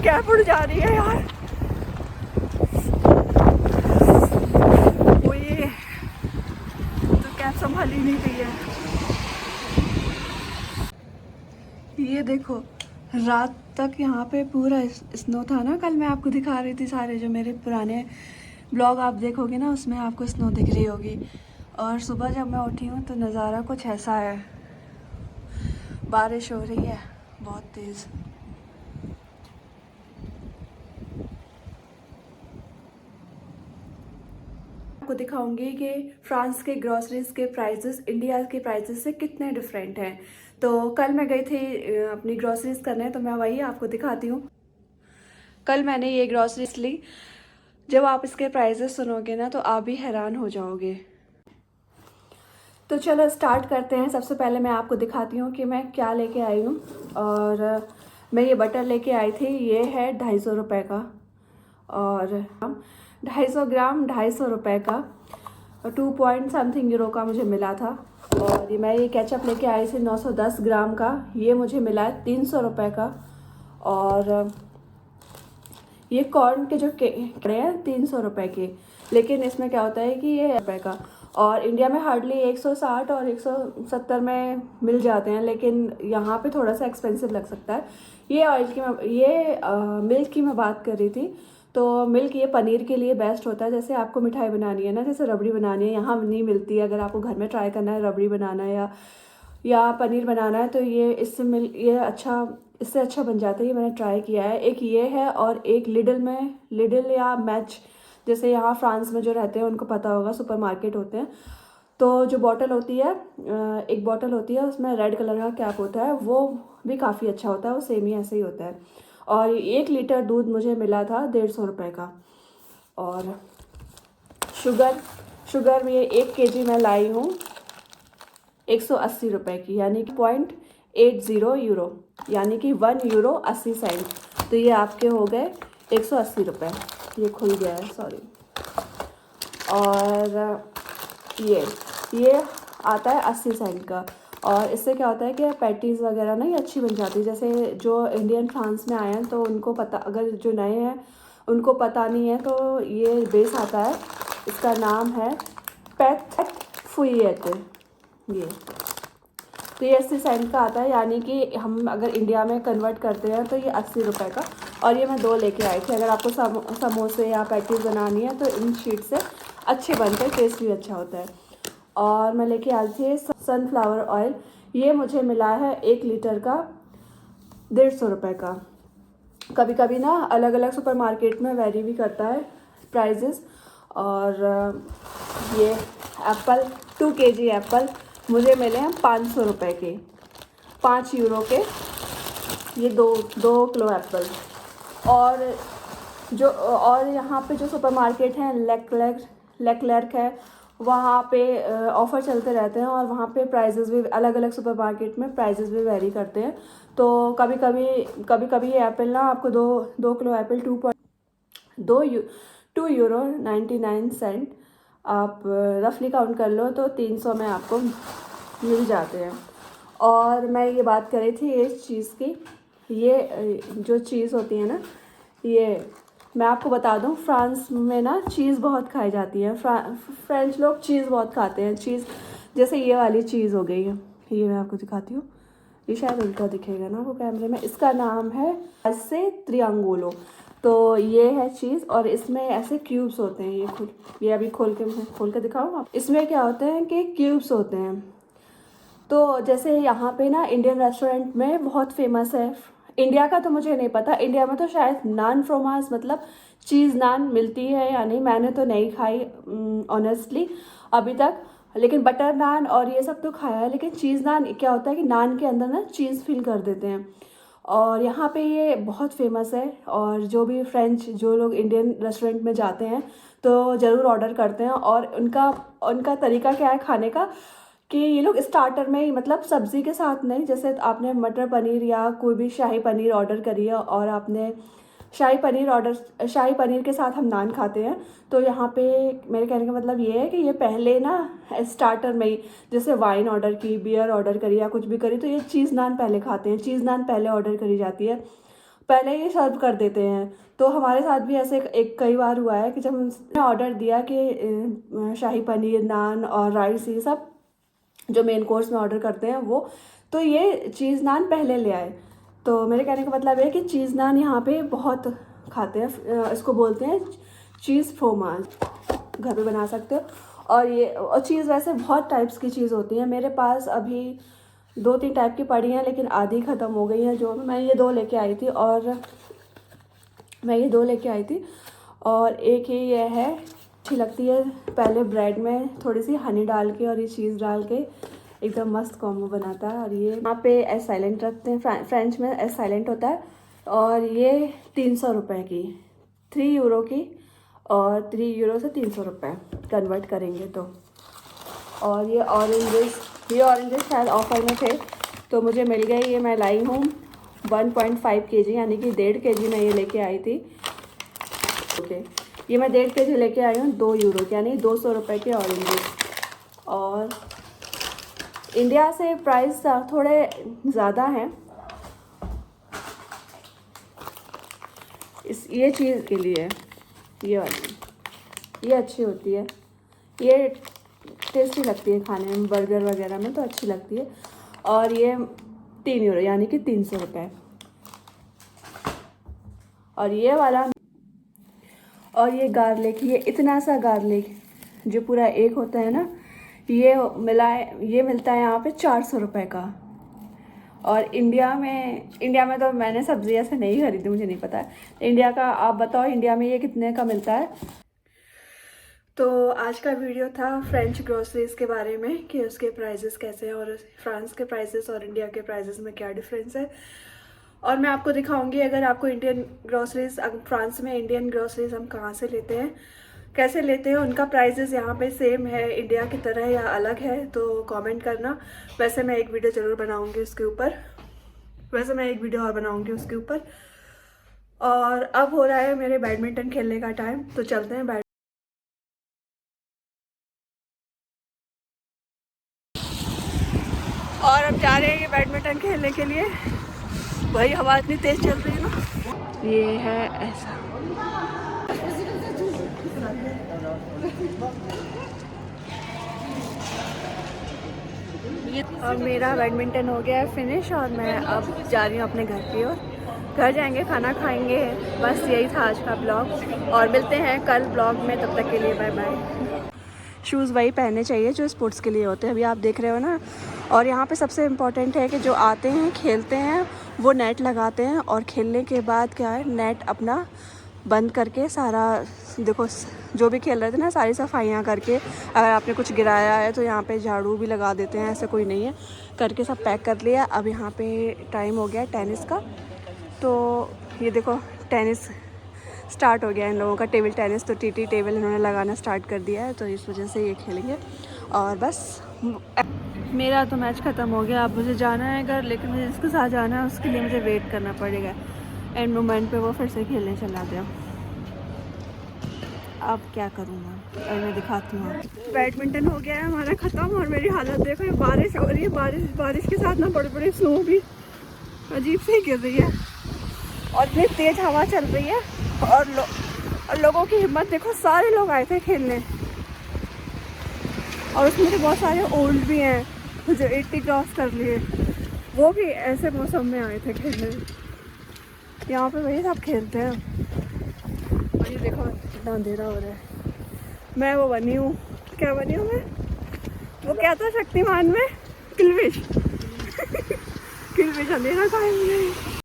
Cap उड़ जा रही है यार। वो ये तो कैप संभाली नहीं गई है। ये देखो, रात तक यहाँ पे पूरा स्नो था ना। कल मैं आपको दिखा रही थी सारे जो मेरे पुराने ब्लॉग आप देखोगे ना, उसमें आपको स्नो दिख रही होगी। और सुबह जब मैं उठी हूँ तो नज़ारा कुछ ऐसा है, बारिश हो रही है बहुत तेज़। आपको दिखाऊंगी कि फ्रांस के ग्रॉसरीज के प्राइसेस इंडिया के प्राइसेस से कितने डिफरेंट हैं। तो कल मैं गई थी अपनी ग्रॉसरीज करने, तो मैं वही आपको दिखाती हूँ। कल मैंने ये ग्रॉसरीज ली। जब आप इसके प्राइसेस सुनोगे ना तो आप भी हैरान हो जाओगे। तो चलो स्टार्ट करते हैं। सबसे पहले मैं आपको दिखाती हूँ कि मैं क्या लेके आई हूँ। और मैं ये बटर लेके आई थी। ये है 250 रुपये का, और 250 ग्राम 250 रुपये का, 2 पॉइंट समथिंग यूरो का मुझे मिला था। और ये केचप लेके आई थी 910 ग्राम का, ये मुझे मिला है 300 रुपये का। और ये कॉर्न के जो कड़े हैं 300 रुपये के, लेकिन इसमें क्या होता है कि ये रुपये का, और इंडिया में हार्डली 160 और 170 में मिल जाते हैं, लेकिन यहाँ पे थोड़ा सा एक्सपेंसिव लग सकता है। ये ऑयल की मिल्क की मैं बात कर रही थी। तो मिल्क ये पनीर के लिए बेस्ट होता है। जैसे आपको मिठाई बनानी है ना, जैसे रबड़ी बनानी है, यहाँ नहीं मिलती है। अगर आपको घर में ट्राई करना है रबड़ी बनाना है या पनीर बनाना है, तो ये इससे अच्छा बन जाता है। ये मैंने ट्राई किया है। एक ये है, और एक लिडल या मैच, जैसे यहाँ फ्रांस में जो रहते हैं उनको पता होगा, सुपरमार्केट होते हैं। तो जो बॉटल होती है, एक बॉटल होती है, उसमें रेड कलर का कैप होता है, वो भी काफ़ी अच्छा होता है। वो सेम ही ऐसे ही होता है। और 1 लीटर दूध मुझे मिला था 150 रुपये का। और शुगर में 1 kg मैं लाई हूँ 180 रुपये की, यानी कि 0.80 यूरो, यानी कि 1 यूरो 80 सेंट। तो ये आपके हो गए 180 रुपये। ये खुल गया है, सॉरी। और ये आता है 80 सेंट का। और इससे क्या होता है कि पैटीज़ वगैरह ना ये अच्छी बन जाती है। जैसे जो इंडियन फ्रांस में आए हैं तो उनको पता, अगर जो नए हैं उनको पता नहीं है, तो ये बेस आता है, इसका नाम है पैट फुइएट। ये तो ये 80 सेंट का आता है, यानी कि हम अगर इंडिया में कन्वर्ट करते हैं तो ये 80 रुपये का। और ये मैं 2 लेके आई थी। अगर आपको समोसे या पैटीज़ बनानी है तो इन शीट से अच्छे बनते हैं, टेस्ट भी अच्छा होता है। और मैं लेके आई थी सनफ्लावर ऑयल। ये मुझे मिला है 1 लीटर का 150 रुपये का। कभी कभी ना अलग अलग सुपरमार्केट में वेरी भी करता है प्राइजेस। और ये एप्पल 2 kg एप्पल मुझे मिले हैं 500 रुपये के, 5 यूरो के। ये 2 किलो एप्पल। और यहाँ पे जो सुपरमार्केट हैं, लेक्लर्क है, वहाँ पे ऑफ़र चलते रहते हैं। और वहाँ पे प्राइजेस भी अलग अलग सुपरमार्केट में प्राइजेस भी वेरी करते हैं। तो कभी कभी ये एप्पल ना आपको 2 किलो एप्पल 2 यूरो 99 सेंट, आप रफली काउंट कर लो तो 300 में आपको मिल जाते हैं। और मैं ये बात कर रही थी इस चीज़ की, ये जो चीज़ होती है ना, ये मैं आपको बता दूं, फ्रांस में ना चीज़ बहुत खाई जाती है। फ्रेंच लोग चीज़ बहुत खाते हैं। चीज़ जैसे ये वाली चीज़ हो गई है, ये मैं आपको दिखाती हूँ। ये शायद उल्टा दिखेगा ना वो कैमरे में। इसका नाम है ऐसे त्रियांगुलो। तो ये है चीज़, और इसमें ऐसे क्यूब्स होते हैं। ये अभी खोल के दिखाऊँ आप। इसमें क्या होते हैं कि क्यूब्स होते हैं। तो जैसे यहाँ पे ना इंडियन रेस्टोरेंट में बहुत फेमस है। इंडिया का तो मुझे नहीं पता, इंडिया में तो शायद नान फ्रोमास मतलब चीज़ नान मिलती है या नहीं, मैंने तो नहीं खाई ऑनेस्टली अभी तक। लेकिन बटर नान और ये सब तो खाया है। लेकिन चीज़ नान क्या होता है कि नान के अंदर ना चीज़ फिल कर देते हैं। और यहाँ पे ये बहुत फेमस है। और जो लोग इंडियन रेस्टोरेंट में जाते हैं तो ज़रूर ऑर्डर करते हैं। और उनका तरीका क्या है खाने का, कि ये लोग स्टार्टर में ही, मतलब सब्ज़ी के साथ नहीं। जैसे आपने मटर पनीर या कोई भी शाही पनीर ऑर्डर करी है, और आपने शाही पनीर के साथ हम नान खाते हैं। तो यहाँ पे मेरे कहने का मतलब ये है कि ये पहले ना स्टार्टर में ही, जैसे वाइन ऑर्डर की, बियर ऑर्डर करी या कुछ भी करी, तो ये चीज़ नान पहले खाते हैं। चीज़ नान पहले ऑर्डर करी जाती है। पहले ही सर्व कर देते हैं। तो हमारे साथ भी ऐसे एक कई बार हुआ है कि जब हमने ऑर्डर दिया कि शाही पनीर, नान और राइस, ये सब जो मेन कोर्स में ऑर्डर करते हैं वो, तो ये चीज़ नान पहले ले आए। तो मेरे कहने का मतलब है कि चीज़ नान यहाँ पे बहुत खाते हैं। इसको बोलते हैं चीज़ फ्रोमांस, घर पे बना सकते हो। और चीज़ वैसे बहुत टाइप्स की चीज़ होती है। मेरे पास अभी 2-3 टाइप की पड़ी हैं, लेकिन आधी ख़त्म हो गई हैं। जो मैं ये 2 लेके आई थी और एक ही ये है, अच्छी लगती है। पहले ब्रेड में थोड़ी सी हनी डाल के और ये चीज़ डाल के एकदम मस्त कॉम्बो बनाता है। और ये यहाँ पे एस साइलेंट रखते हैं, फ्रेंच में एस साइलेंट होता है। और ये 300 रुपये की, 3 यूरो की, और 3 यूरो से 300 रुपये कन्वर्ट करेंगे तो। और ये ऑरेंजेस शायद ऑफ़र में थे तो मुझे मिल गए। ये मैं लाई हूँ 1.5 kg, यानी कि 1.5 kg मैं ये लेके आई थी। ओके, ये मैं 1.5 kg लेके आई हूँ 2 यूरो के, यानी 200 रुपये के ऑरेंजेस। और इंडिया से प्राइस थोड़े ज़्यादा हैं ये चीज़ के लिए। ये वाली ये अच्छी होती है, ये टेस्टी लगती है खाने में, बर्गर वगैरह में तो अच्छी लगती है। और ये 3 यूरो, यानी कि 300 रुपये। और ये वाला, और ये गार्लिक, ये इतना सा गार्लिक जो पूरा एक होता है ना, ये मिलता है यहाँ पे 400 रुपये का। और इंडिया में तो मैंने सब्ज़ी ऐसे नहीं खरीदी, मुझे नहीं पता है इंडिया का। आप बताओ इंडिया में ये कितने का मिलता है। तो आज का वीडियो था फ्रेंच ग्रोसरीज़ के बारे में कि उसके प्राइसेस कैसे हैं और फ्रांस के प्राइसेस और इंडिया के प्राइसेस में क्या डिफरेंस है। और मैं आपको दिखाऊंगी, अगर आपको इंडियन ग्रोसरीज, फ्रांस में इंडियन ग्रोसरीज हम कहाँ से लेते हैं, कैसे लेते हैं, उनका प्राइसेस यहाँ पे सेम है इंडिया की तरह या अलग है, तो कमेंट करना। वैसे मैं एक वीडियो ज़रूर बनाऊँगी उसके ऊपर। और अब हो रहा है मेरे बैडमिंटन खेलने का टाइम, तो चलते हैं और अब जा रहे हैं बैडमिंटन खेलने के लिए। भाई हवा इतनी तेज चल रही है ना, ये है ऐसा। अब मेरा बैडमिंटन हो गया है फिनिश और मैं अब जा रही हूँ अपने घर की ओर। घर जाएंगे, खाना खाएंगे। बस यही था आज का ब्लॉग और मिलते हैं कल ब्लॉग में। तब तक के लिए बाय बाय। शूज़ वही पहनने चाहिए जो स्पोर्ट्स के लिए होते हैं, अभी आप देख रहे हो ना। और यहाँ पे सबसे इम्पॉर्टेंट है कि जो आते हैं खेलते हैं वो नेट लगाते हैं, और खेलने के बाद क्या है, नेट अपना बंद करके सारा, देखो जो भी खेल रहे थे ना, सारी सफाइयाँ करके, अगर आपने कुछ गिराया है तो यहाँ पे झाड़ू भी लगा देते हैं, ऐसा कोई नहीं है, करके सब पैक कर लिया। अब यहाँ पे टाइम हो गया टेनिस का, तो ये देखो टेनिस स्टार्ट हो गया इन लोगों का, टेबल टेनिस। तो टीटी टेबल इन्होंने लगाना स्टार्ट कर दिया है, तो इस वजह से ये खेलेंगे। और बस मेरा तो मैच ख़त्म हो गया, अब मुझे जाना है घर, लेकिन मुझे जिसके साथ जाना है उसके लिए मुझे वेट करना पड़ेगा। एंड मोमेंट पे वो फिर से खेलने चला गया। अब क्या करूँ मैं दिखाती हूँ। बैडमिंटन हो गया है हमारा ख़त्म और मेरी हालत देखो, ये बारिश हो रही है, बारिश के साथ ना बड़ी बड़ी स्नो भी अजीब से गिर रही है और इतनी तेज़ हवा चल रही है। और लोगों की हिम्मत देखो, सारे लोग आए थे खेलने और उसमें से बहुत सारे ओल्ड भी हैं जो 80 क्रॉस कर लिए, वो भी ऐसे मौसम में आए थे खेलने। यहाँ पे वही सब खेलते हैं। और ये देखो कितना अंधेरा हो रहा है। मैं वो बनी हूँ, क्या बनी हूँ मैं, वो क्या था शक्तिमान में, किलविश। किलविश अंधेरा खाएंगे।